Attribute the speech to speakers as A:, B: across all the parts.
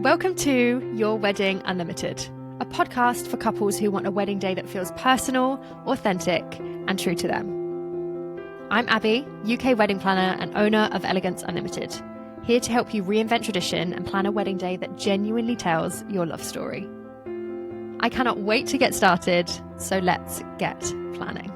A: Welcome to Your Wedding Unlimited, a podcast for couples who want a wedding day that feels personal, authentic, and true to them. I'm Abby, UK wedding planner and owner of Elegance Unlimited, here to help you reinvent tradition and plan a wedding day that genuinely tells your love story. I cannot wait to get started, so let's get planning.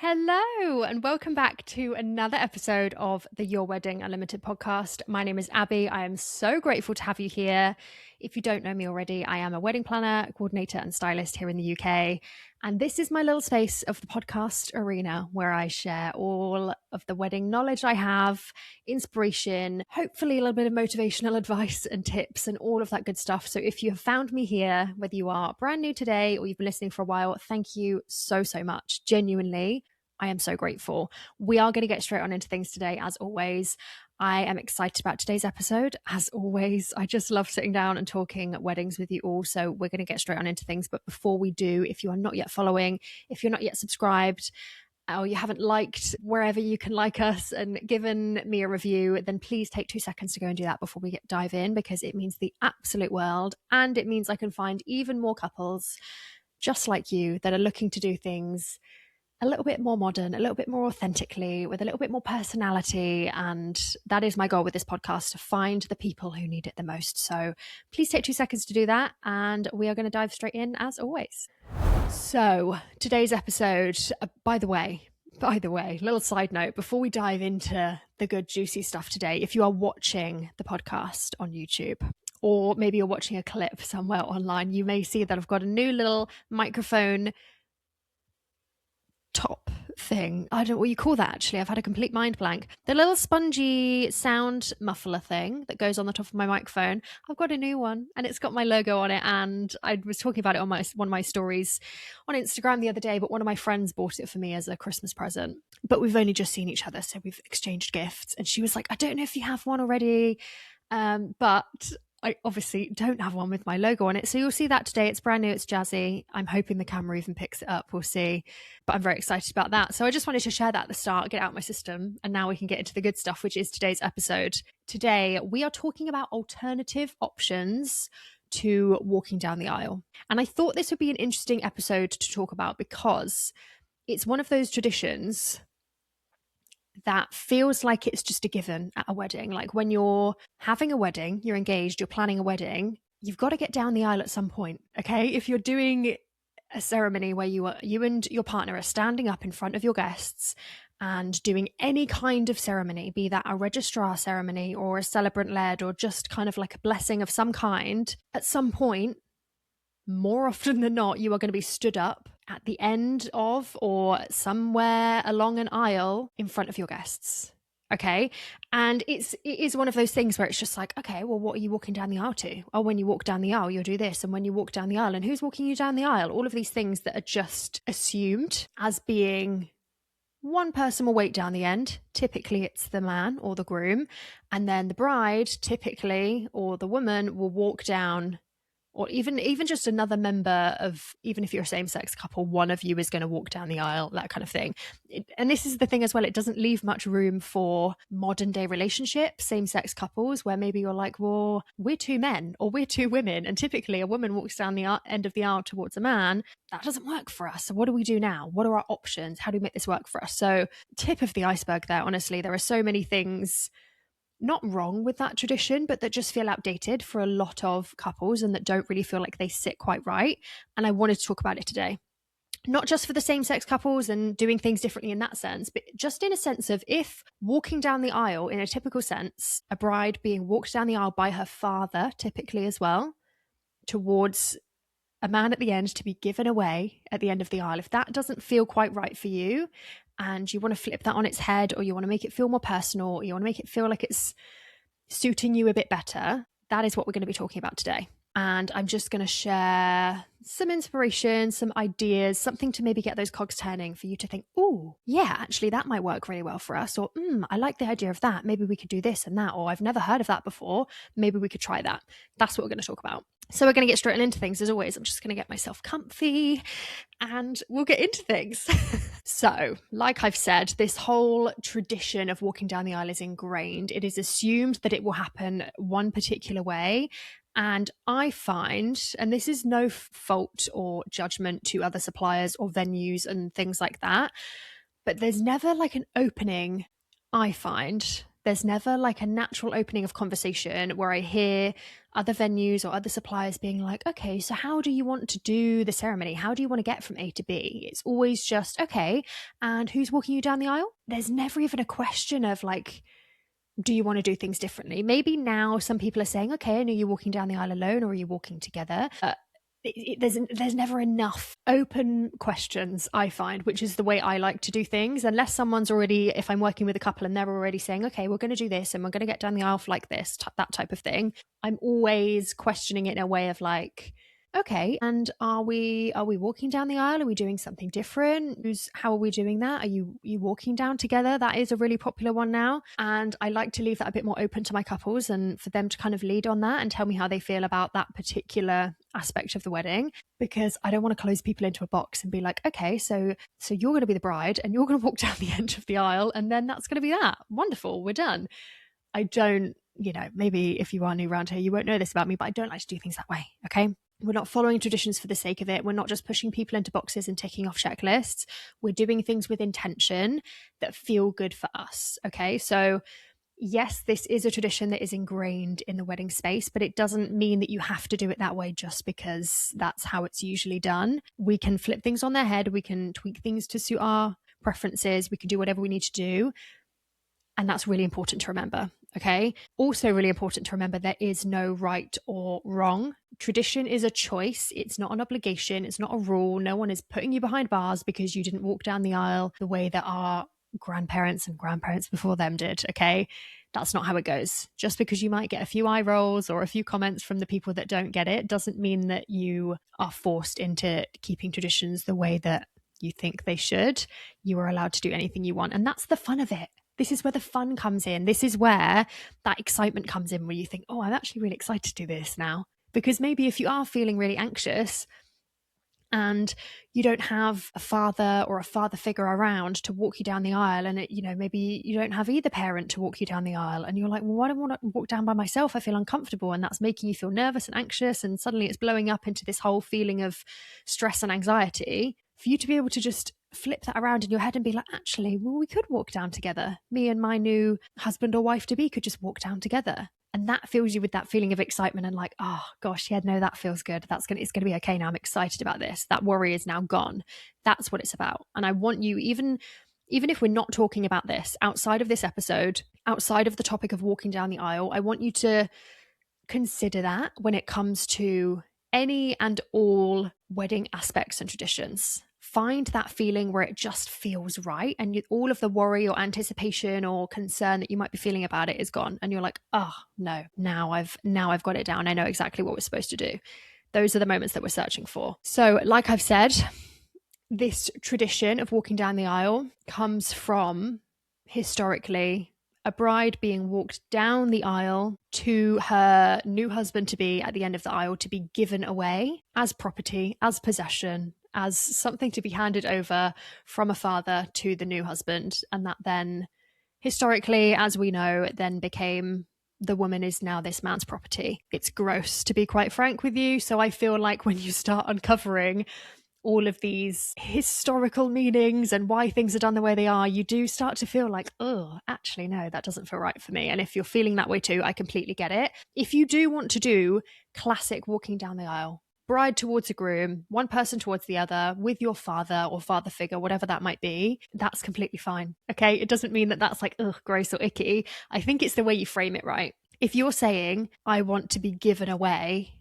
A: Hello, and welcome back to another episode of the Your Wedding Unlimited podcast. My name is Abby. I am so grateful to have you here. If you don't know me already, I am a wedding planner, coordinator, and stylist here in the UK. And this is my little space of the podcast arena where I share all of the wedding knowledge I have, inspiration, hopefully a little bit of motivational advice and tips and all of that good stuff. So if you have found me here, whether you are brand new today or you've been listening for a while, thank you so much. Genuinely, I am so grateful. We are going to get straight on into things today, as always. I am excited about today's episode. As always, I just love sitting down and talking weddings with you all. So we're going to get straight on into things. But before we do, if you are not yet following, if you're not yet subscribed, or you haven't liked wherever you can like us and given me a review, then please take 2 seconds to go and do that before we dive in, because it means the absolute world. And it means I can find even more couples just like you that are looking to do things a little bit more modern, a little bit more authentically, with a little bit more personality. And that is my goal with this podcast, to find the people who need it the most. So please take 2 seconds to do that. And we are going to dive straight in as always. So today's episode, by the way, little side note, before we dive into the good juicy stuff today, if you are watching the podcast on YouTube, or maybe you're watching a clip somewhere online, you may see that I've got a new little microphone top thing. I don't know what you call that, actually. I've had a complete mind blank. The little spongy sound muffler thing that goes on the top of my microphone. I've got a new one and it's got my logo on it, and I was talking about it on one of my stories on Instagram the other day, but one of my friends bought it for me as a Christmas present. But we've only just seen each other, so we've exchanged gifts, and she was like, I don't know if you have one already, but I obviously don't have one with my logo on it. So you'll see that today. It's brand new. It's jazzy. I'm hoping the camera even picks it up. We'll see. But I'm very excited about that. So I just wanted to share that at the start, get out my system. And now we can get into the good stuff, which is today's episode. Today, we are talking about alternative options to walking down the aisle. And I thought this would be an interesting episode to talk about because it's one of those traditions that feels like it's just a given at a wedding. Like when you're having a wedding, you're engaged, you're planning a wedding, you've got to get down the aisle at some point, okay? If you're doing a ceremony where you and your partner are standing up in front of your guests and doing any kind of ceremony, be that a registrar ceremony or a celebrant-led or just kind of like a blessing of some kind, at some point, more often than not, you are going to be stood up at the end of or somewhere along an aisle in front of your guests. Okay. And it is one of those things where it's just like, okay, well, what are you walking down the aisle to? Oh, when you walk down the aisle, you'll do this. And when you walk down the aisle, and who's walking you down the aisle? All of these things that are just assumed as being one person will wait down the end. Typically it's the man or the groom. And then the bride typically, or the woman, will walk down, or even just another member of, even if you're a same-sex couple, one of you is going to walk down the aisle, that kind of thing. And this is the thing as well, it doesn't leave much room for modern day relationships, same-sex couples, where maybe you're like, well, we're two men or we're two women, and typically a woman walks down the end of the aisle towards a man. That doesn't work for us. So what do we do now? What are our options? How do we make this work for us? So tip of the iceberg there, honestly, there are so many things not wrong with that tradition, but that just feel outdated for a lot of couples and that don't really feel like they sit quite right. And I wanted to talk about it today. Not just for the same-sex couples and doing things differently in that sense, but just in a sense of if walking down the aisle in a typical sense, a bride being walked down the aisle by her father, typically as well, towards a man at the end to be given away at the end of the aisle, if that doesn't feel quite right for you, and you want to flip that on its head, or you want to make it feel more personal, or you want to make it feel like it's suiting you a bit better, that is what we're going to be talking about today. And I'm just going to share some inspiration, some ideas, something to maybe get those cogs turning for you to think, oh, yeah, actually that might work really well for us. Or, I like the idea of that. Maybe we could do this and that. Or I've never heard of that before. Maybe we could try that. That's what we're going to talk about. So we're going to get straight into things. As always, I'm just going to get myself comfy and we'll get into things. So, like I've said, this whole tradition of walking down the aisle is ingrained. It is assumed that it will happen one particular way. And I find, and this is no fault or judgment to other suppliers or venues and things like that, but there's never like an opening, I find. There's never like a natural opening of conversation where I hear other venues or other suppliers being like, okay, so how do you want to do the ceremony? How do you want to get from A to B? It's always just, okay, and who's walking you down the aisle? There's never even a question of like, do you want to do things differently? Maybe now some people are saying, okay, I know you're walking down the aisle alone or are you walking together? There's never enough open questions, I find, which is the way I like to do things. Unless someone's already, if I'm working with a couple and they're already saying, okay, we're going to do this and we're going to get down the aisle like this, that type of thing, I'm always questioning it in a way of like, okay, and are we walking down the aisle? Are we doing something different? How are we doing that? Are you walking down together? That is a really popular one now. And I like to leave that a bit more open to my couples and for them to kind of lead on that and tell me how they feel about that particular aspect of the wedding, because I don't want to close people into a box and be like, okay, so you're going to be the bride and you're going to walk down the end of the aisle and then that's going to be that. Wonderful, we're done. I don't, maybe if you are new around here, you won't know this about me, but I don't like to do things that way, okay? We're not following traditions for the sake of it. We're not just pushing people into boxes and ticking off checklists. We're doing things with intention that feel good for us, okay? So yes, this is a tradition that is ingrained in the wedding space, but it doesn't mean that you have to do it that way just because that's how it's usually done. We can flip things on their head. We can tweak things to suit our preferences. We can do whatever we need to do. And that's really important to remember. Okay. Also, really important to remember there is no right or wrong. Tradition is a choice. It's not an obligation. It's not a rule. No one is putting you behind bars because you didn't walk down the aisle the way that our grandparents and grandparents before them did. Okay. That's not how it goes. Just because you might get a few eye rolls or a few comments from the people that don't get it doesn't mean that you are forced into keeping traditions the way that you think they should. You are allowed to do anything you want. And that's the fun of it. This is where the fun comes in. This is where that excitement comes in, where you think, oh, I'm actually really excited to do this now. Because maybe if you are feeling really anxious and you don't have a father or a father figure around to walk you down the aisle, and maybe you don't have either parent to walk you down the aisle, and you're like, well, I don't want to walk down by myself. I feel uncomfortable, and that's making you feel nervous and anxious, and suddenly it's blowing up into this whole feeling of stress and anxiety. For you to be able to just flip that around in your head and be like, actually, well, we could walk down together. Me and my new husband or wife to be could just walk down together. And that fills you with that feeling of excitement and like, oh gosh, yeah, no, that feels good. It's going to be okay now. I'm excited about this. That worry is now gone. That's what it's about. And I want you, even if we're not talking about this outside of this episode, outside of the topic of walking down the aisle, I want you to consider that when it comes to any and all wedding aspects and traditions. Find that feeling where it just feels right, and all of the worry or anticipation or concern that you might be feeling about it is gone, and you're like, oh no, now I've got it down. I know exactly what we're supposed to do. Those are the moments that we're searching for. So like I've said, this tradition of walking down the aisle comes from, historically, a bride being walked down the aisle to her new husband to be at the end of the aisle to be given away as property, as possession, as something to be handed over from a father to the new husband. And that then, historically, as we know, then became the woman is now this man's property. It's gross, to be quite frank with you. So I feel like when you start uncovering all of these historical meanings and why things are done the way they are, you do start to feel like, oh, actually, no, that doesn't feel right for me. And if you're feeling that way too, I completely get it. If you do want to do classic walking down the aisle, bride towards a groom, one person towards the other, with your father or father figure, whatever that might be, that's completely fine. Okay. It doesn't mean that that's like, ugh, gross or icky. I think it's the way you frame it right. If you're saying, I want to be given away,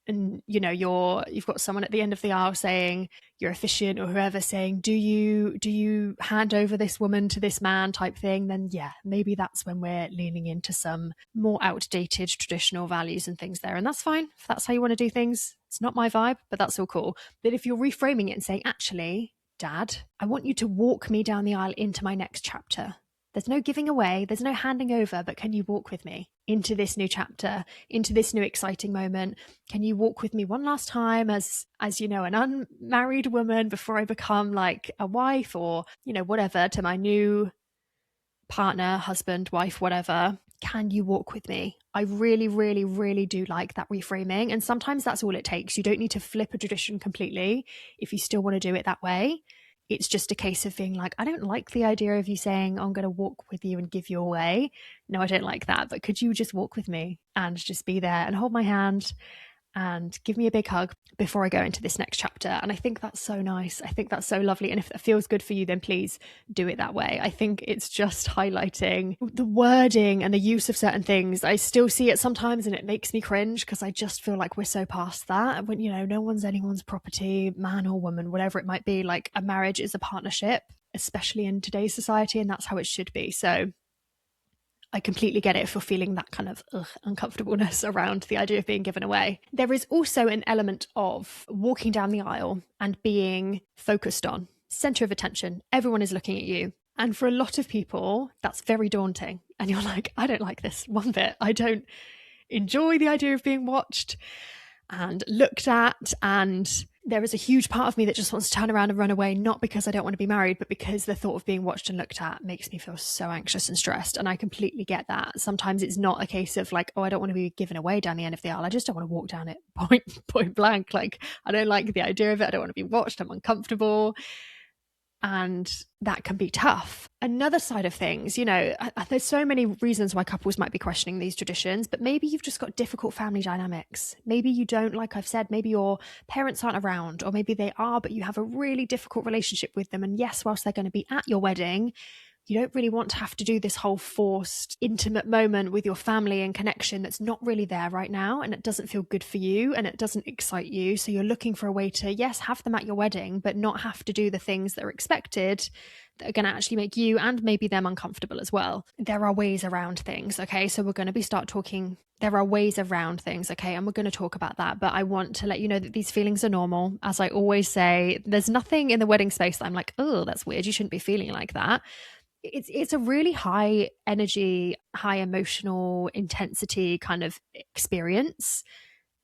A: and you've got someone at the end of the aisle saying, your officiant or whoever saying, do you hand over this woman to this man type thing, then yeah, maybe that's when we're leaning into some more outdated traditional values and things there. And that's fine if that's how you want to do things. It's not my vibe, but that's all cool. But if you're reframing it and saying, actually, Dad, I want you to walk me down the aisle into my next chapter. There's no giving away, there's no handing over, but can you walk with me into this new chapter, into this new exciting moment? Can you walk with me one last time as you know, an unmarried woman before I become like a wife or, you know, whatever, to my new partner, husband, wife, whatever? Can you walk with me? I really, really, really do like that reframing. And sometimes that's all it takes. You don't need to flip a tradition completely if you still want to do it that way. It's just a case of being like, I don't like the idea of you saying, I'm going to walk with you and give you away. No, I don't like that. But could you just walk with me and just be there and hold my hand and give me a big hug before I go into this next chapter? And I think that's so nice. I think that's so lovely. And if that feels good for you, then please do it that way. I think it's just highlighting the wording and the use of certain things. I still see it sometimes and it makes me cringe because I just feel like we're so past that. When, you know, no one's anyone's property, man or woman, whatever it might be. Like, a marriage is a partnership, especially in today's society, and that's how it should be. So I completely get it for feeling that kind of uncomfortableness around the idea of being given away. There is also an element of walking down the aisle and being focused on, center of attention. Everyone is looking at you. And for a lot of people, that's very daunting. And you're like, I don't like this one bit. I don't enjoy the idea of being watched and looked at. And there is a huge part of me that just wants to turn around and run away, not because I don't want to be married, but because the thought of being watched and looked at makes me feel so anxious and stressed. And I completely get that. Sometimes it's not a case of like, oh, I don't want to be given away down the end of the aisle. I just don't want to walk down it point blank. Like, I don't like the idea of it. I don't want to be watched. I'm uncomfortable. And that can be tough. Another side of things, you know, there's so many reasons why couples might be questioning these traditions, but maybe you've just got difficult family dynamics. Maybe you don't, like I've said, maybe your parents aren't around, or maybe they are, but you have a really difficult relationship with them. And yes, whilst they're going to be at your wedding, you don't really want to have to do this whole forced, intimate moment with your family and connection that's not really there right now, and it doesn't feel good for you and it doesn't excite you. So you're looking for a way to, yes, have them at your wedding, but not have to do the things that are expected that are going to actually make you and maybe them uncomfortable as well. There are ways around things, okay? So we're going to talking. There are ways around things, okay? And we're going to talk about that. But I want to let you know that these feelings are normal. As I always say, there's nothing in the wedding space that I'm like, oh, that's weird. You shouldn't be feeling like that. It's a really high energy, high emotional intensity kind of experience.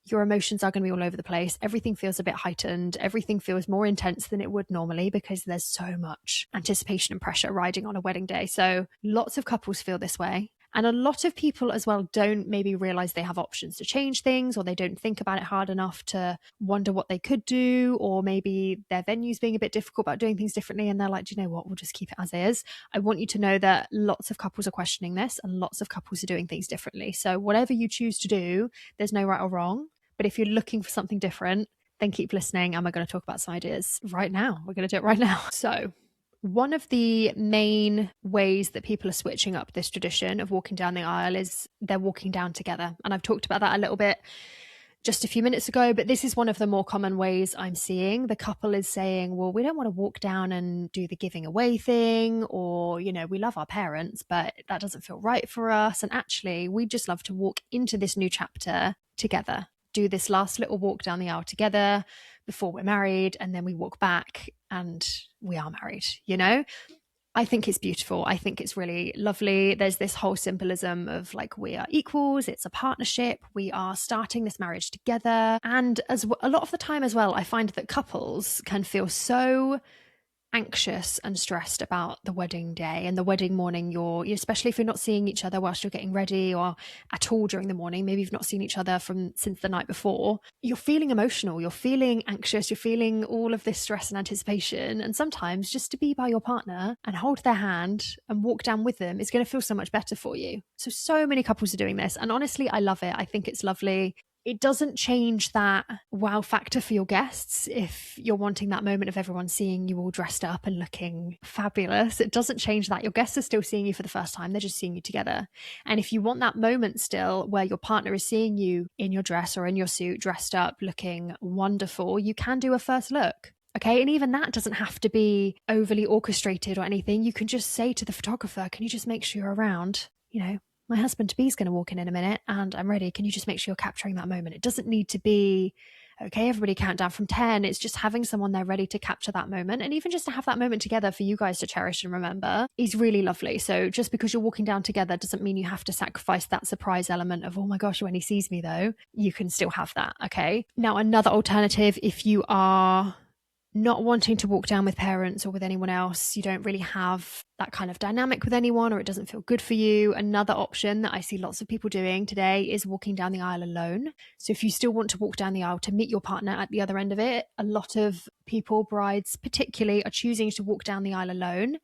A: Your emotions are going to be all over the place. Everything feels a bit heightened. Everything feels more intense than it would normally because there's so much anticipation and pressure riding on a wedding day. So lots of couples feel this way. And a lot of people as well don't maybe realize they have options to change things, or they don't think about it hard enough to wonder what they could do, or maybe their venue's being a bit difficult about doing things differently. And they're like, do you know what? We'll just keep it as is. I want you to know that lots of couples are questioning this and lots of couples are doing things differently. So whatever you choose to do, there's no right or wrong. But if you're looking for something different, then keep listening. And we're going to talk about some ideas right now. We're going to do it right now. So one of the main ways that people are switching up this tradition of walking down the aisle is they're walking down together. And I've talked about that a little bit just a few minutes ago, but this is one of the more common ways I'm seeing. The couple is saying, well, we don't want to walk down and do the giving away thing, or, you know, we love our parents, but that doesn't feel right for us. And actually, we just love to walk into this new chapter together, do this last little walk down the aisle together before we're married, and then we walk back and we are married, you know? I think it's beautiful. I think it's really lovely. There's this whole symbolism of like, we are equals. It's a partnership. We are starting this marriage together. And as a lot of the time as well, I find that couples can feel so anxious and stressed about the wedding day and the wedding morning. Especially if you're not seeing each other whilst you're getting ready or at all during the morning, maybe you've not seen each other since the night before, you're feeling emotional, you're feeling anxious, you're feeling all of this stress and anticipation. And sometimes just to be by your partner and hold their hand and walk down with them is going to feel so much better for you. So many couples are doing this, and honestly, I love it. I think it's lovely. It doesn't change that wow factor for your guests if you're wanting that moment of everyone seeing you all dressed up and looking fabulous. It doesn't change that. Your guests are still seeing you for the first time. They're just seeing you together. And if you want that moment still where your partner is seeing you in your dress or in your suit, dressed up, looking wonderful, you can do a first look. Okay. And even that doesn't have to be overly orchestrated or anything. You can just say to the photographer, can you just make sure you're around? You know, my husband-to-be is going to walk in a minute and I'm ready. Can you just make sure you're capturing that moment? It doesn't need to be Okay, everybody count down from 10. It's just having someone there ready to capture that moment. And even just to have that moment together for you guys to cherish and remember is really lovely. So just because you're walking down together doesn't mean you have to sacrifice that surprise element of, oh my gosh, when he sees me though, you can still have that. Okay. Now, another alternative, if you are not wanting to walk down with parents or with anyone else, you don't really have that kind of dynamic with anyone, or it doesn't feel good for you, another option that I see lots of people doing today is walking down the aisle alone. So if you still want to walk down the aisle to meet your partner at the other end of it, a lot of people, brides particularly, are choosing to walk down the aisle alone.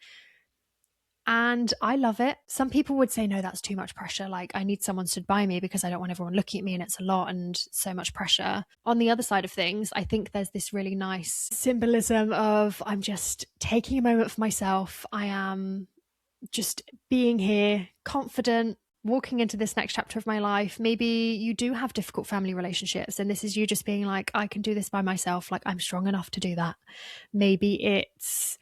A: And I love it. Some people would say, no, that's too much pressure. Like, I need someone stood by me because I don't want everyone looking at me and it's a lot and so much pressure. On the other side of things, I think there's this really nice symbolism of I'm just taking a moment for myself. I am just being here, confident, walking into this next chapter of my life. Maybe you do have difficult family relationships and this is you just being like, I can do this by myself. Like, I'm strong enough to do that. Maybe it's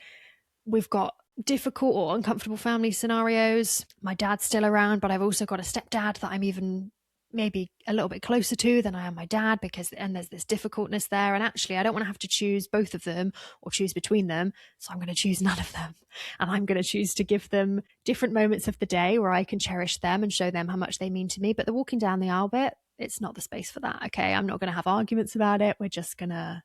A: we've got difficult or uncomfortable family scenarios. My dad's still around, but I've also got a stepdad that I'm even maybe a little bit closer to than I am my dad, and there's this difficultness there. And actually, I don't want to have to choose both of them or choose between them. So I'm going to choose none of them. And I'm going to choose to give them different moments of the day where I can cherish them and show them how much they mean to me. But the walking down the aisle bit, it's not the space for that. Okay. I'm not going to have arguments about it. We're just going to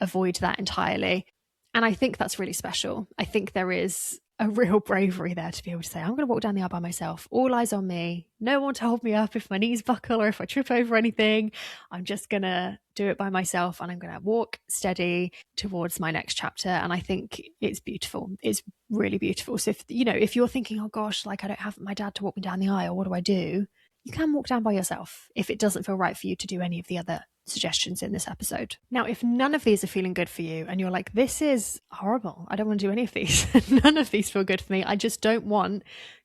A: avoid that entirely. And I think that's really special. I think there is a real bravery there to be able to say, I'm going to walk down the aisle by myself. All eyes on me. No one to hold me up if my knees buckle or if I trip over anything. I'm just going to do it by myself and I'm going to walk steady towards my next chapter. And I think it's beautiful. It's really beautiful. So if you're thinking, oh gosh, like I don't have my dad to walk me down the aisle, what do I do? You can walk down by yourself if it doesn't feel right for you to do any of the other suggestions in this episode. Now, if none of these are feeling good for you and you're like, this is horrible, I don't want to do any of these, none of these feel good for me, I just don't want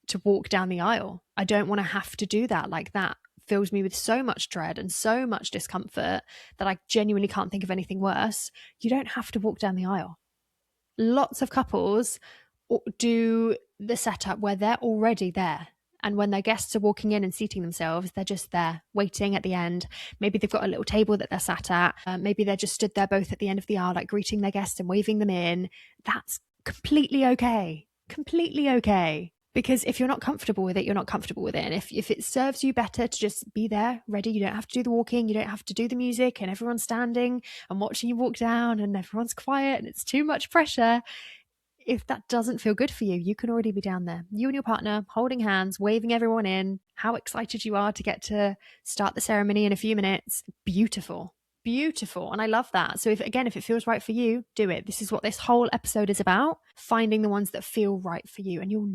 A: to walk down the aisle. I don't want to have to do that. Like, that fills me with so much dread and so much discomfort that I genuinely can't think of anything worse. You don't have to walk down the aisle. Lots of couples do the setup where they're already there. And when their guests are walking in and seating themselves, they're just there waiting at the end. Maybe they've got a little table that they're sat at. Maybe they're just stood there both at the end of the aisle, like greeting their guests and waving them in. That's completely okay. Completely okay. Because if you're not comfortable with it, you're not comfortable with it. And if it serves you better to just be there, ready, you don't have to do the walking, you don't have to do the music and everyone's standing and watching you walk down and everyone's quiet and it's too much pressure. If that doesn't feel good for you, you can already be down there. You and your partner holding hands, waving everyone in, how excited you are to get to start the ceremony in a few minutes. Beautiful. Beautiful. And I love that. So if it feels right for you, do it. This is what this whole episode is about, finding the ones that feel right for you. And you'll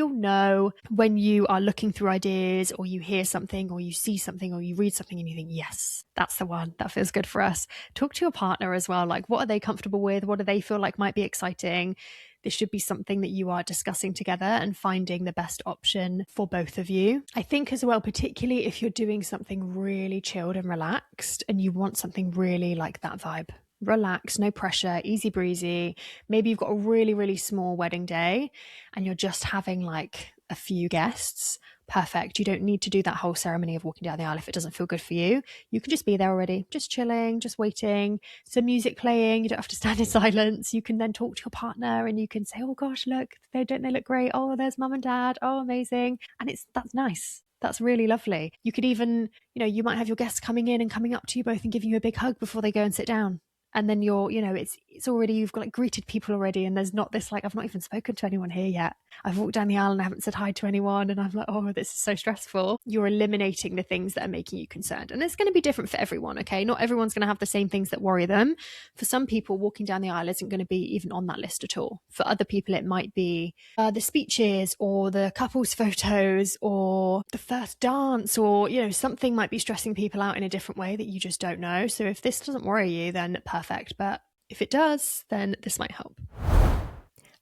A: know when you are looking through ideas or you hear something or you see something or you read something and you think, yes, that's the one that feels good for us. Talk to your partner as well. Like, what are they comfortable with? What do they feel like might be exciting? This should be something that you are discussing together and finding the best option for both of you. I think as well, particularly if you're doing something really chilled and relaxed and you want something really like that vibe. Relax, no pressure, easy breezy. Maybe you've got a really, really small wedding day and you're just having like a few guests. Perfect. You don't need to do that whole ceremony of walking down the aisle if it doesn't feel good for you. You can just be there already, just chilling, just waiting, some music playing. You don't have to stand in silence. You can then talk to your partner and you can say, oh gosh, look, don't they look great? Oh, there's mum and dad. Oh, amazing. And that's nice. That's really lovely. You could even, you might have your guests coming in and coming up to you both and giving you a big hug before they go and sit down. And then it's already, you've got like greeted people already. And there's not this like, I've not even spoken to anyone here yet. I've walked down the aisle and I haven't said hi to anyone. And I'm like, oh, this is so stressful. You're eliminating the things that are making you concerned. And it's going to be different for everyone. Okay. Not everyone's going to have the same things that worry them. For some people, walking down the aisle isn't going to be even on that list at all. For other people, it might be the speeches or the couples photos or the first dance or, something might be stressing people out in a different way that you just don't know. So if this doesn't worry you, then perfect. But if it does, then this might help.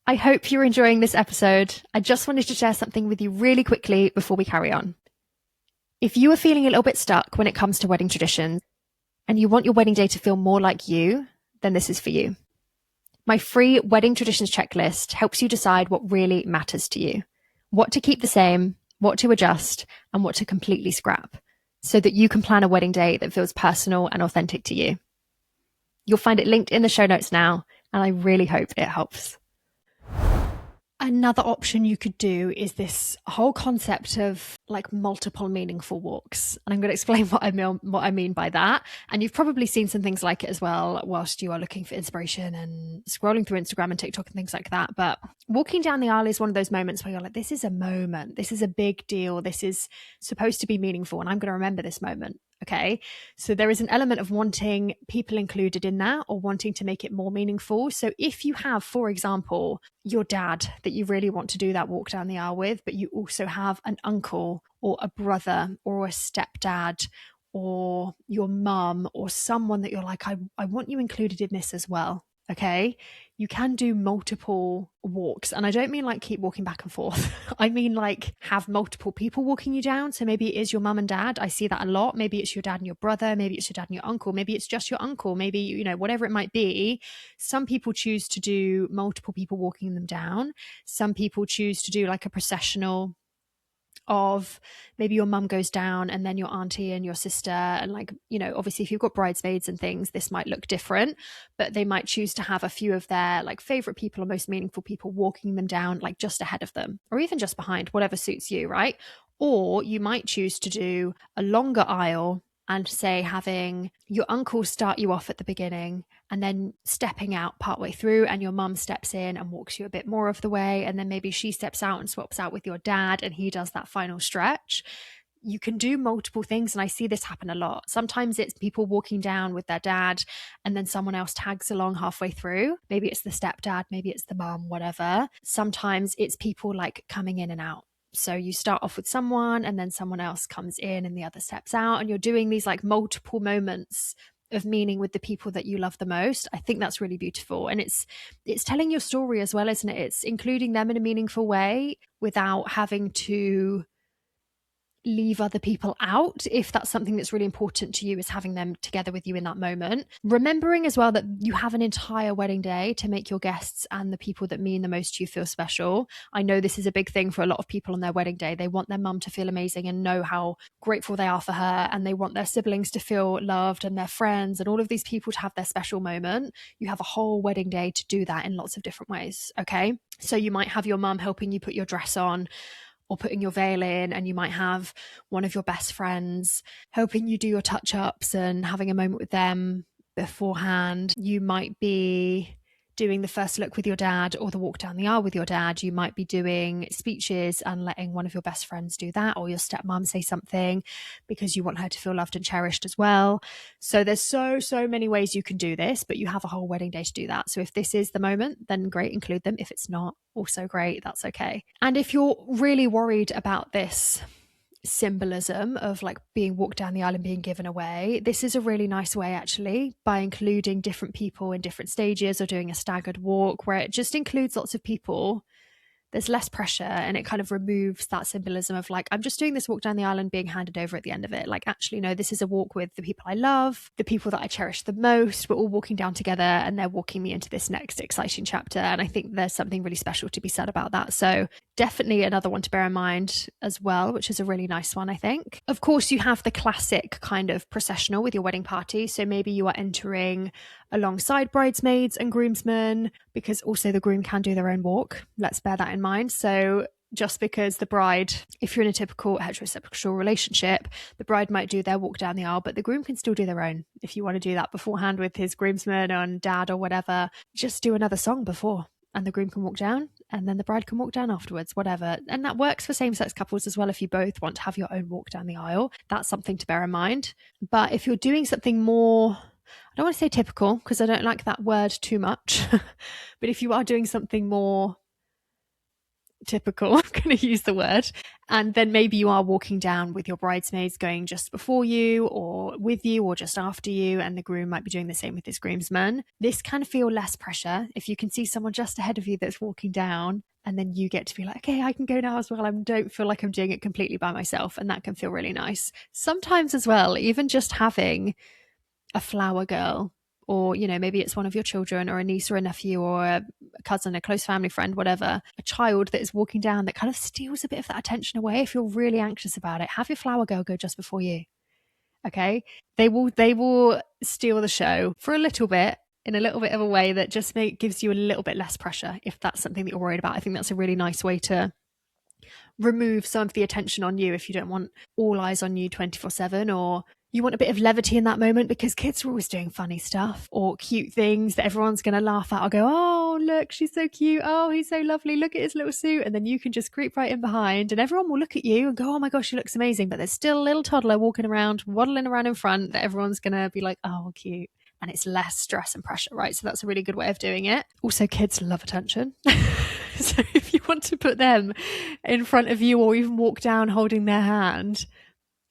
A: I hope you're enjoying this episode. I just wanted to share something with you really quickly before we carry on. If you are feeling a little bit stuck when it comes to wedding traditions and you want your wedding day to feel more like you, then this is for you. My free wedding traditions checklist helps you decide what really matters to you, what to keep the same, what to adjust, and what to completely scrap. so that you can plan a wedding day that feels personal and authentic to you. You'll find it linked in the show notes now, and I really hope it helps. Another option you could do is this whole concept of like multiple meaningful walks. And I'm going to explain what I mean by that. And you've probably seen some things like it as well whilst you are looking for inspiration and scrolling through Instagram and TikTok and things like that. But walking down the aisle is one of those moments where you're like, this is a moment. This is a big deal. This is supposed to be meaningful. And I'm going to remember this moment. Okay. So there is an element of wanting people included in that or wanting to make it more meaningful. So if you have, for example, your dad that you really want to do that walk down the aisle with, but you also have an uncle or a brother or a stepdad or your mum or someone that you're like, I want you included in this as well. Okay. You can do multiple walks. And I don't mean like keep walking back and forth. I mean like have multiple people walking you down. So maybe it is your mum and dad. I see that a lot. Maybe it's your dad and your brother. Maybe it's your dad and your uncle. Maybe it's just your uncle. Maybe, you know, whatever it might be. Some people choose to do multiple people walking them down. Some people choose to do like a processional of maybe your mum goes down and then your auntie and your sister, and like, you know, obviously if you've got bridesmaids and things, this might look different, but they might choose to have a few of their like favorite people or most meaningful people walking them down like just ahead of them or even just behind, whatever suits you, right? Or you might choose to do a longer aisle and say having your uncle start you off at the beginning and then stepping out partway through, and your mum steps in and walks you a bit more of the way, and then maybe she steps out and swaps out with your dad and he does that final stretch. You can do multiple things, and I see this happen a lot. Sometimes it's people walking down with their dad and then someone else tags along halfway through. Maybe it's the stepdad, maybe it's the mum, whatever. Sometimes it's people like coming in and out. So you start off with someone and then someone else comes in and the other steps out, and you're doing these like multiple moments of meaning with the people that you love the most. I think that's really beautiful. And it's telling your story as well, isn't it? It's including them in a meaningful way without having to leave other people out, if that's something that's really important to you, is having them together with you in that moment. Remembering as well that you have an entire wedding day to make your guests and the people that mean the most to you feel special. I know this is a big thing for a lot of people on their wedding day. They want their mum to feel amazing and know how grateful they are for her, and they want their siblings to feel loved and their friends and all of these people to have their special moment. You have a whole wedding day to do that in lots of different ways. Okay. So you might have your mum helping you put your dress on or putting your veil in, and you might have one of your best friends helping you do your touch-ups and having a moment with them beforehand. You might be doing the first look with your dad or the walk down the aisle with your dad. You might be doing speeches and letting one of your best friends do that, or your stepmom say something because you want her to feel loved and cherished as well. So there's so many ways you can do this, but you have a whole wedding day to do that. So if this is the moment, then great, include them. If it's not, also great, that's okay. And if you're really worried about this symbolism of like being walked down the aisle and being given away, this is a really nice way actually, by including different people in different stages or doing a staggered walk where it just includes lots of people. There's less pressure, and it kind of removes that symbolism of like, I'm just doing this walk down the aisle and being handed over at the end of it. Like, actually, no, this is a walk with the people I love, the people that I cherish the most. We're all walking down together and they're walking me into this next exciting chapter. And I think there's something really special to be said about that. So definitely another one to bear in mind as well, which is a really nice one, I think. Of course, you have the classic kind of processional with your wedding party. So maybe you are entering alongside bridesmaids and groomsmen, because also the groom can do their own walk. Let's bear that in mind. So just because the bride, if you're in a typical heterosexual relationship, the bride might do their walk down the aisle, but the groom can still do their own. If you want to do that beforehand with his groomsmen and dad or whatever, just do another song before, and the groom can walk down and then the bride can walk down afterwards, whatever. And that works for same-sex couples as well. If you both want to have your own walk down the aisle, that's something to bear in mind. But if you're doing something more, I don't want to say typical because I don't like that word too much, but if you are doing something more typical, I'm going to use the word, and then maybe you are walking down with your bridesmaids going just before you or with you or just after you, and the groom might be doing the same with his groomsmen. This can feel less pressure if you can see someone just ahead of you that's walking down, and then you get to be like, okay, I can go now as well. I don't feel like I'm doing it completely by myself, and that can feel really nice. Sometimes as well, even just having a flower girl, or, you know, maybe it's one of your children or a niece or a nephew or a cousin, a close family friend, whatever, a child that is walking down that kind of steals a bit of that attention away. If you're really anxious about it, have your flower girl go just before you. Okay. They will steal the show for a little bit, in a little bit of a way that just gives you a little bit less pressure if that's something that you're worried about. I think that's a really nice way to remove some of the attention on you if you don't want all eyes on you 24/7, or you want a bit of levity in that moment, because kids are always doing funny stuff or cute things that everyone's going to laugh at or go, oh, look, she's so cute. Oh, he's so lovely. Look at his little suit. And then you can just creep right in behind and everyone will look at you and go, oh my gosh, she looks amazing. But there's still a little toddler walking around, waddling around in front that everyone's going to be like, oh, cute. And it's less stress and pressure, right? So that's a really good way of doing it. Also, kids love attention. So if you want to put them in front of you or even walk down holding their hand,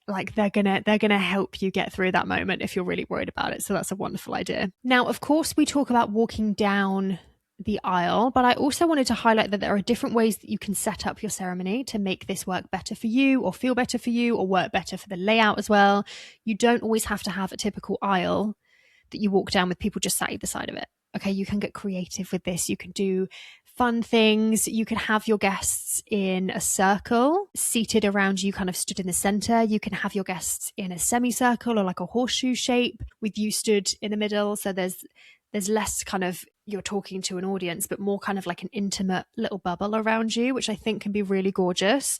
A: like they're gonna help you get through that moment if you're really worried about it. So that's a wonderful idea. Now, of course, we talk about walking down the aisle, but I also wanted to highlight that there are different ways that you can set up your ceremony to make this work better for you or feel better for you or work better for the layout as well. You don't always have to have a typical aisle that you walk down with people just sat either side of it. Okay, you can get creative with this. You can do fun things. You can have your guests in a circle seated around you, kind of stood in the center. You can have your guests in a semicircle or like a horseshoe shape with you stood in the middle. So there's less kind of you're talking to an audience, but more kind of like an intimate little bubble around you, which I think can be really gorgeous.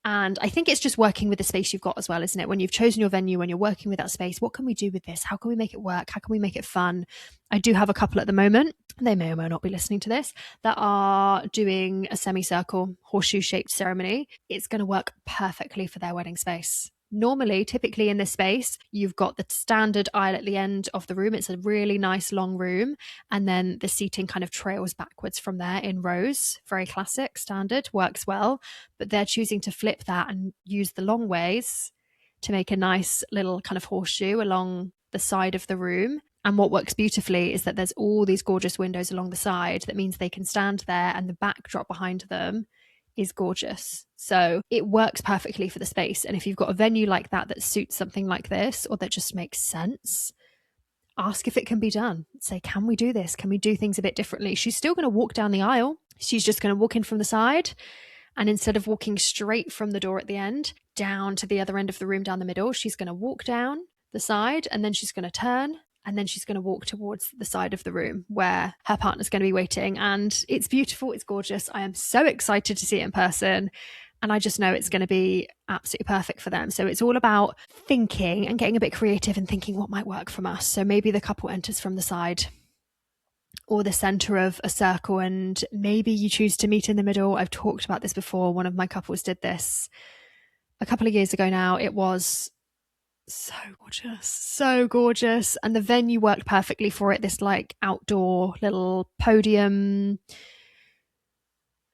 A: And I think it's just working with the space you've got as well, isn't it? When you've chosen your venue, when you're working with that space, what can we do with this? How can we make it work? How can we make it fun? I do have a couple at the moment, they may or may not be listening to this, that are doing a semicircle horseshoe shaped ceremony. It's going to work perfectly for their wedding space. Normally, typically in this space, you've got the standard aisle at the end of the room. It's a really nice long room. And then the seating kind of trails backwards from there in rows. Very classic, standard, works well. But they're choosing to flip that and use the long ways to make a nice little kind of horseshoe along the side of the room. And what works beautifully is that there's all these gorgeous windows along the side. That means they can stand there and the backdrop behind them is gorgeous. So it works perfectly for the space. And if you've got a venue like that suits something like this, or that just makes sense, ask if it can be done. Say, can we do this? Can we do things a bit differently? She's still going to walk down the aisle. She's just going to walk in from the side. And instead of walking straight from the door at the end down to the other end of the room down the middle, she's going to walk down the side and then she's going to turn. And then she's going to walk towards the side of the room where her partner's going to be waiting. And it's beautiful. It's gorgeous. I am so excited to see it in person. And I just know it's going to be absolutely perfect for them. So it's all about thinking and getting a bit creative and thinking what might work from us. So maybe the couple enters from the side or the center of a circle, and maybe you choose to meet in the middle. I've talked about this before. One of my couples did this a couple of years ago now. It was so gorgeous. And the venue worked perfectly for it. This like outdoor little podium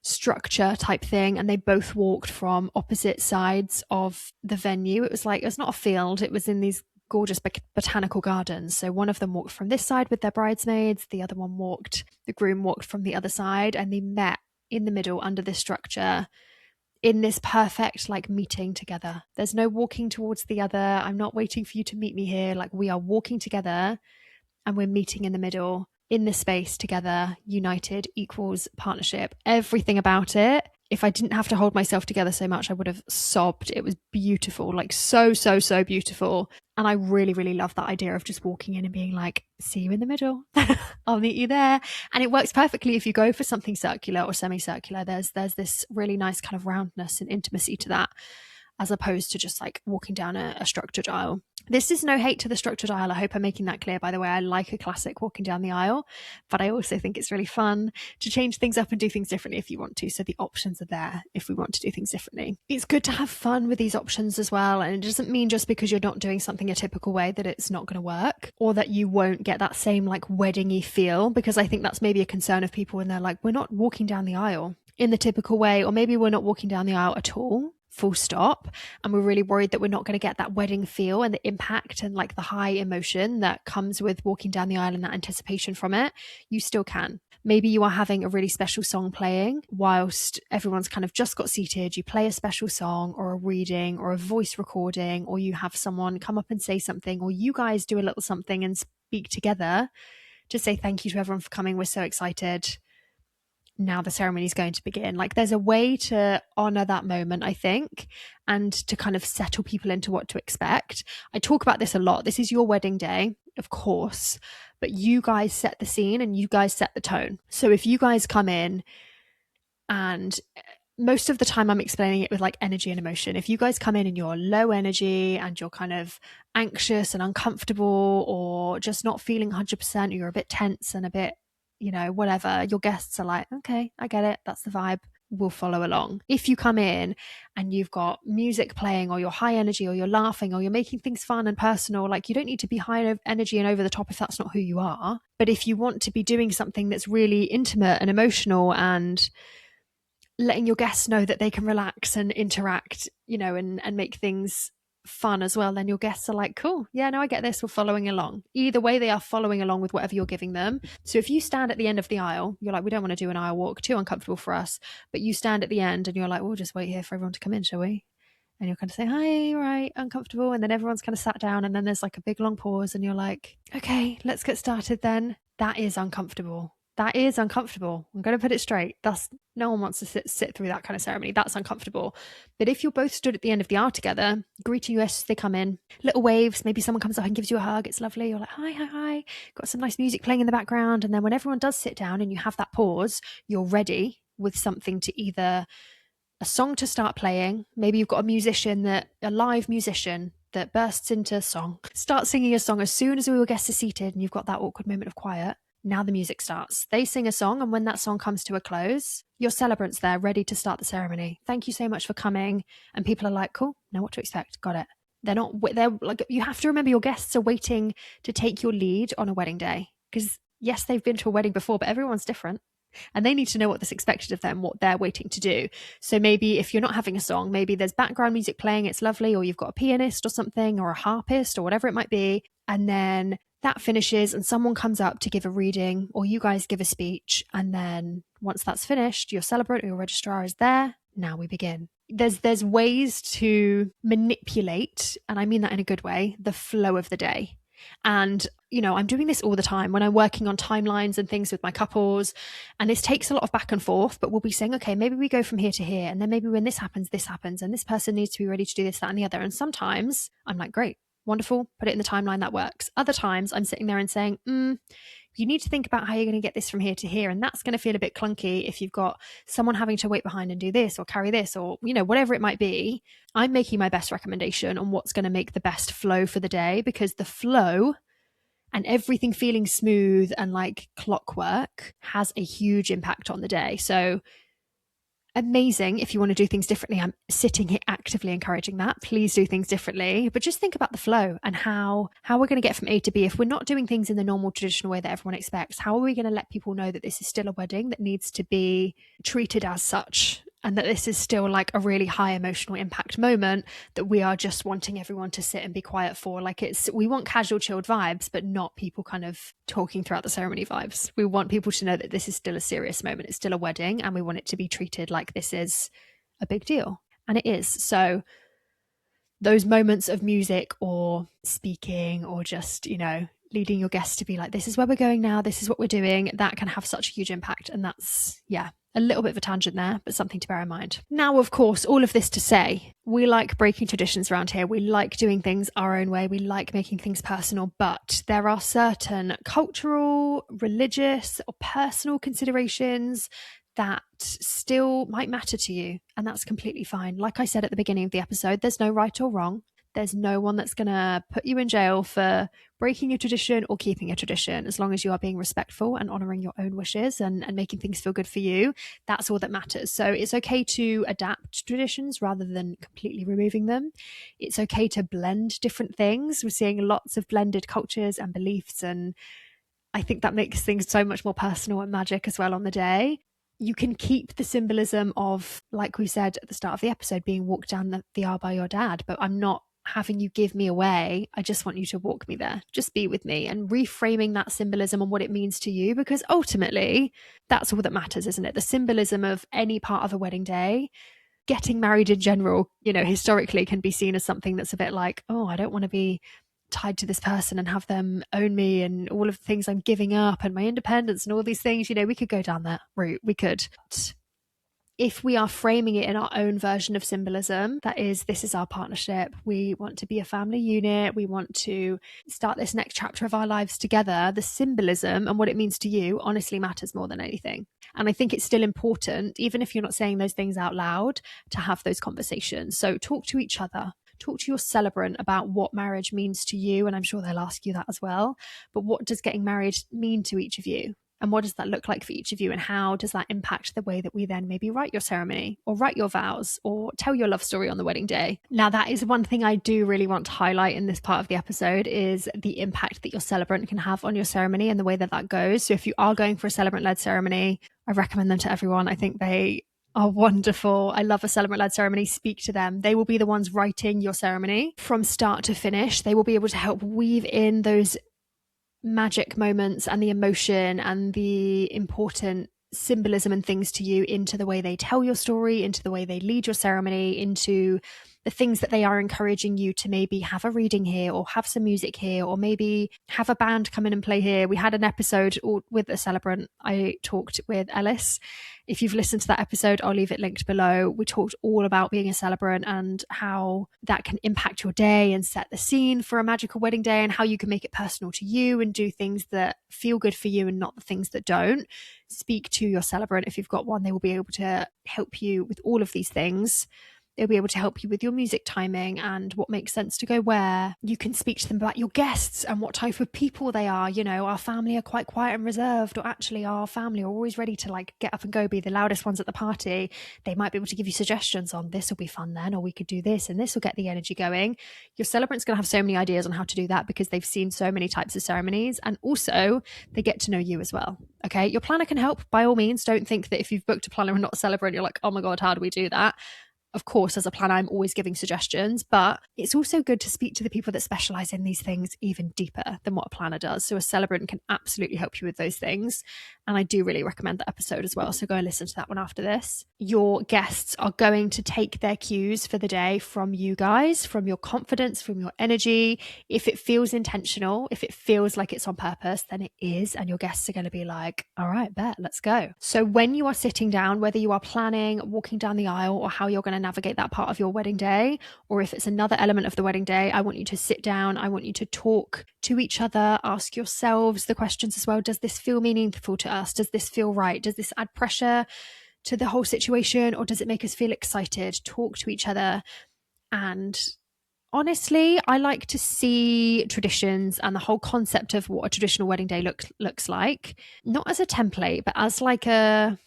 A: structure type thing. And they both walked from opposite sides of the venue. It was not a field. It was in these gorgeous botanical gardens. So one of them walked from this side with their bridesmaids. The groom walked from the other side, and they met in the middle under this structure in this perfect like meeting together. There's no walking towards the other. I'm not waiting for you to meet me here. Like, we are walking together and we're meeting in the middle in the space together, united, equals partnership. Everything about it. If I didn't have to hold myself together so much, I would have sobbed. It was beautiful, like so beautiful. And I really, really love that idea of just walking in and being like, see you in the middle. I'll meet you there. And it works perfectly if you go for something circular or semicircular. There's this really nice kind of roundness and intimacy to that, as opposed to just like walking down a structured aisle. This is no hate to the structured aisle. I hope I'm making that clear, by the way. I like a classic walking down the aisle, but I also think it's really fun to change things up and do things differently if you want to. So the options are there if we want to do things differently. It's good to have fun with these options as well. And it doesn't mean just because you're not doing something a typical way that it's not going to work, or that you won't get that same like wedding-y feel, because I think that's maybe a concern of people when they're like, we're not walking down the aisle in the typical way, or maybe we're not walking down the aisle at all. Full stop. And we're really worried that we're not going to get that wedding feel and the impact and like the high emotion that comes with walking down the aisle and that anticipation from it. You still can. Maybe you are having a really special song playing whilst everyone's kind of just got seated. You play a special song or a reading or a voice recording, or you have someone come up and say something, or you guys do a little something and speak together to say thank you to everyone for coming. We're so excited. now the ceremony is going to begin. Like there's a way to honor that moment, I think, and to kind of settle people into what to expect. I talk about this a lot. This is your wedding day, of course, but you guys set the scene and you guys set the tone. So if you guys come in, and most of the time I'm explaining it with like energy and emotion. If you guys come in and you're low energy and you're kind of anxious and uncomfortable or just not feeling 100%, or you're a bit tense and a bit, whatever, your guests are like, okay, I get it. That's the vibe. We'll follow along. If you come in and you've got music playing, or you're high energy, or you're laughing, or you're making things fun and personal, like you don't need to be high energy and over the top if that's not who you are. But if you want to be doing something that's really intimate and emotional and letting your guests know that they can relax and interact, and make things fun as well, then your guests are like, cool, yeah, no, I get this, we're following along. Either way, they are following along with whatever you're giving them. So if you stand at the end of the aisle, you're like, we don't want to do an aisle walk, too uncomfortable for us, but you stand at the end and you're like, we'll just wait here for everyone to come in, shall we? And you'll kind of say, hi, right, uncomfortable, and then everyone's kind of sat down, and then there's like a big long pause and you're like, okay, let's get started then. That is uncomfortable. That is uncomfortable. I'm going to put it straight. No one wants to sit through that kind of ceremony. That's uncomfortable. But if you're both stood at the end of the aisle together, greeting you as they come in, little waves, maybe someone comes up and gives you a hug. It's lovely. You're like, hi, hi, hi. Got some nice music playing in the background. And then when everyone does sit down and you have that pause, you're ready with something to either a song to start playing. Maybe you've got a live musician that bursts into song, starts singing a song as soon as all your guests are seated and you've got that awkward moment of quiet. Now the music starts. They sing a song, and when that song comes to a close, your celebrants there ready to start the ceremony. Thank you so much for coming. And people are like, cool, know what to expect. Got it. They're like, you have to remember your guests are waiting to take your lead on a wedding day. Because yes, they've been to a wedding before, but everyone's different. And they need to know what's expected of them, what they're waiting to do. So maybe if you're not having a song, maybe there's background music playing, it's lovely, or you've got a pianist or something, or a harpist or whatever it might be. And then that finishes and someone comes up to give a reading, or you guys give a speech. And then once that's finished, your celebrant or your registrar is there. Now we begin. There's ways to manipulate, and I mean that in a good way, the flow of the day. And, I'm doing this all the time when I'm working on timelines and things with my couples. And this takes a lot of back and forth, but we'll be saying, okay, maybe we go from here to here. And then maybe when this happens, and this person needs to be ready to do this, that, and the other. And sometimes I'm like, great, wonderful, put it in the timeline, that works. Other times I'm sitting there and saying, you need to think about how you're going to get this from here to here. And that's going to feel a bit clunky if you've got someone having to wait behind and do this or carry this or, whatever it might be. I'm making my best recommendation on what's going to make the best flow for the day, because the flow and everything feeling smooth and like clockwork has a huge impact on the day. So amazing if you want to do things differently. I'm sitting here actively encouraging that. Please do things differently, but just think about the flow and how we're going to get from A to B. If we're not doing things in the normal traditional way that everyone expects, how are we going to let people know that this is still a wedding that needs to be treated as such, and that this is still like a really high emotional impact moment that we are just wanting everyone to sit and be quiet for? Like we want casual, chilled vibes, but not people kind of talking throughout the ceremony vibes. We want people to know that this is still a serious moment. It's still a wedding, and we want it to be treated like this is a big deal. And it is. So those moments of music or speaking or just, leading your guests to be like, this is where we're going now, this is what we're doing, that can have such a huge impact. And that's, a little bit of a tangent there, but something to bear in mind. Now, of course, all of this to say, we like breaking traditions around here. We like doing things our own way. We like making things personal, but there are certain cultural, religious, or personal considerations that still might matter to you. And that's completely fine. Like I said at the beginning of the episode, there's no right or wrong. There's no one that's going to put you in jail for breaking a tradition or keeping a tradition. As long as you are being respectful and honoring your own wishes and making things feel good for you, that's all that matters. So it's okay to adapt traditions rather than completely removing them. It's okay to blend different things. We're seeing lots of blended cultures and beliefs, and I think that makes things so much more personal and magic as well on the day. You can keep the symbolism of, like we said at the start of the episode, being walked down the aisle by your dad, but I'm not having you give me away. I just want you to walk me there. Just be with me, and reframing that symbolism and what it means to you, because ultimately that's all that matters, isn't it? The symbolism of any part of a wedding day, getting married in general, historically can be seen as something that's a bit like, oh, I don't want to be tied to this person and have them own me and all of the things I'm giving up and my independence and all these things. We could go down that route. We could. If we are framing it in our own version of symbolism, that is, this is our partnership. We want to be a family unit. We want to start this next chapter of our lives together. The symbolism and what it means to you honestly matters more than anything. And I think it's still important, even if you're not saying those things out loud, to have those conversations. So talk to each other. Talk to your celebrant about what marriage means to you. And I'm sure they'll ask you that as well. But what does getting married mean to each of you? And what does that look like for each of you? And how does that impact the way that we then maybe write your ceremony or write your vows or tell your love story on the wedding day? Now, that is one thing I do really want to highlight in this part of the episode, is the impact that your celebrant can have on your ceremony and the way that that goes. So if you are going for a celebrant-led ceremony, I recommend them to everyone. I think they are wonderful. I love a celebrant-led ceremony. Speak to them. They will be the ones writing your ceremony from start to finish. They will be able to help weave in those magic moments and the emotion and the important symbolism and things to you into the way they tell your story, into the way they lead your ceremony, into the things that they are encouraging you to maybe have a reading here or have some music here or maybe have a band come in and play here. We had an episode with a celebrant. I talked with Ellis. If you've listened to that episode, I'll leave it linked below. We talked all about being a celebrant and how that can impact your day and set the scene for a magical wedding day, and how you can make it personal to you and do things that feel good for you and not the things that don't. Speak to your celebrant. If you've got one, they will be able to help you with all of these things. They'll be able to help you with your music timing and what makes sense to go where. You can speak to them about your guests and what type of people they are. Our family are quite quiet and reserved, or actually our family are always ready to get up and go, be the loudest ones at the party. They might be able to give you suggestions on this will be fun then, or we could do this and this will get the energy going. Your celebrant's going to have so many ideas on how to do that because they've seen so many types of ceremonies, and also they get to know you as well. Okay, your planner can help by all means. Don't think that if you've booked a planner and not a celebrant, you're like, oh my God, how do we do that? Of course, as a planner, I'm always giving suggestions, but it's also good to speak to the people that specialize in these things even deeper than what a planner does. So a celebrant can absolutely help you with those things. And I do really recommend that episode as well. So go and listen to that one after this. Your guests are going to take their cues for the day from you guys, from your confidence, from your energy. If it feels intentional, if it feels like it's on purpose, then it is. And your guests are going to be like, all right, bet, let's go. So when you are sitting down, whether you are planning, walking down the aisle, or how you're going to navigate that part of your wedding day, or if it's another element of the wedding day, I want you to sit down. I want you to talk to each other, ask yourselves the questions as well. Does this feel meaningful to us? Does this feel right? Does this add pressure to the whole situation, or does it make us feel excited? Talk to each other. And honestly, I like to see traditions and the whole concept of what a traditional wedding day looks like, not as a template, but as like a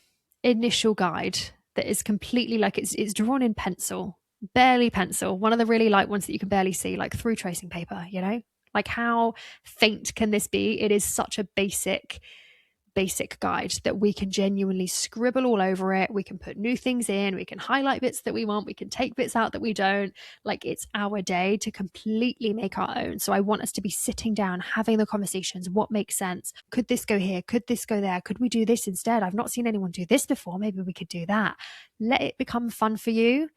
A: initial guide that is completely it's drawn in pencil, barely pencil. One of the really light ones that you can barely see, like through tracing paper, like how faint can this be? It is such a basic guide that we can genuinely scribble all over it. We can put new things in, we can highlight bits that we want, we can take bits out that we don't. Like, it's our day to completely make our own. So I want us to be sitting down, having the conversations. What makes sense? Could this go here? Could this go there? Could we do this instead? I've not seen anyone do this before. Maybe we could do that. Let it become fun for you,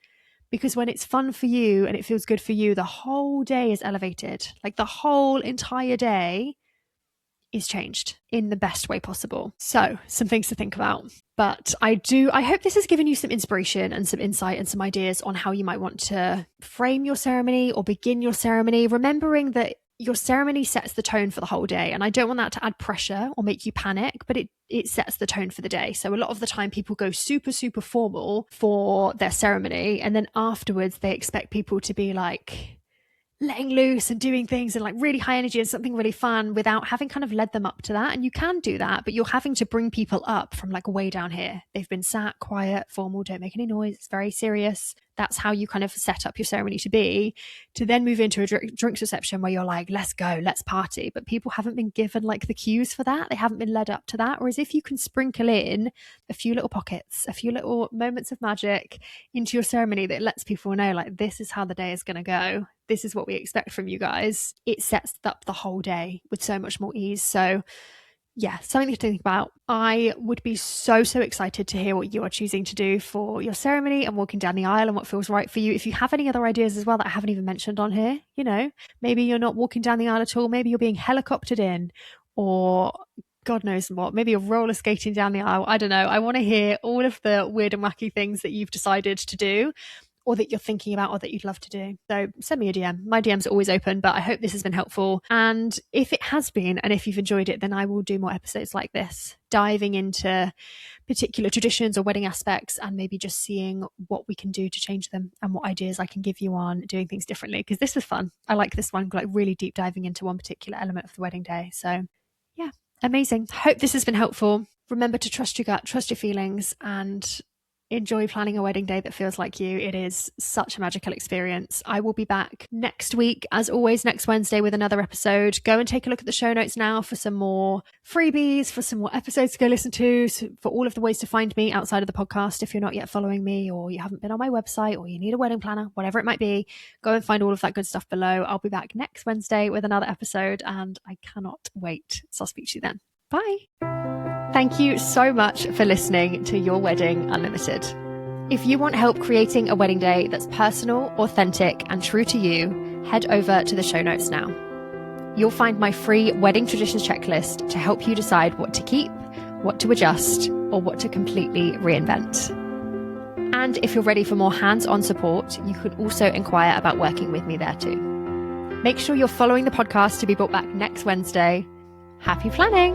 A: because when it's fun for you and it feels good for you, the whole day is elevated. Like, the whole entire day is changed in the best way possible. So, some things to think about. But I hope this has given you some inspiration and some insight and some ideas on how you might want to frame your ceremony or begin your ceremony, remembering that your ceremony sets the tone for the whole day. And I don't want that to add pressure or make you panic, but it sets the tone for the day. So a lot of the time people go super, super formal for their ceremony, and then afterwards they expect people to be like letting loose and doing things and like really high energy and something really fun without having kind of led them up to that. And you can do that, but you're having to bring people up from like way down here. They've been sat, quiet, formal, don't make any noise. It's very serious. That's how you kind of set up your ceremony to be, to then move into a drinks reception where you're like, let's go, let's party. But people haven't been given like the cues for that. They haven't been led up to that. Whereas if you can sprinkle in a few little pockets, a few little moments of magic into your ceremony that lets people know like, this is how the day is going to go. This is what we expect from you guys. It sets up the whole day with so much more ease. So Yeah, something to think about. I would be so excited to hear what you are choosing to do for your ceremony and walking down the aisle and what feels right for you. If you have any other ideas as well that I haven't even mentioned on here, maybe you're not walking down the aisle at all. Maybe you're being helicoptered in, or God knows what. Maybe you're roller skating down the aisle. I don't know. I want to hear all of the weird and wacky things that you've decided to do, or that you're thinking about, or that you'd love to do. So send me a DM. My DMs are always open, but I hope this has been helpful. And if it has been, and if you've enjoyed it, then I will do more episodes like this, diving into particular traditions or wedding aspects, and maybe just seeing what we can do to change them and what ideas I can give you on doing things differently. Because this was fun. I like this one, like really deep diving into one particular element of the wedding day. So yeah, amazing. Hope this has been helpful. Remember to trust your gut, trust your feelings, and enjoy planning a wedding day that feels like you. It is such a magical experience. I will be back next week, as always, next Wednesday with another episode. Go and take a look at the show notes now for some more freebies, for some more episodes to go listen to, for all of the ways to find me outside of the podcast. If you're not yet following me, or you haven't been on my website, or you need a wedding planner, whatever it might be, go and find all of that good stuff below. I'll be back next Wednesday with another episode, and I cannot wait. So I'll speak to you then. Bye. Thank you so much for listening to Your Wedding Unlimited. If you want help creating a wedding day that's personal, authentic, and true to you, head over to the show notes now. You'll find my free wedding traditions checklist to help you decide what to keep, what to adjust, or what to completely reinvent. And if you're ready for more hands-on support, you could also inquire about working with me there too. Make sure you're following the podcast to be brought back next Wednesday. Happy planning!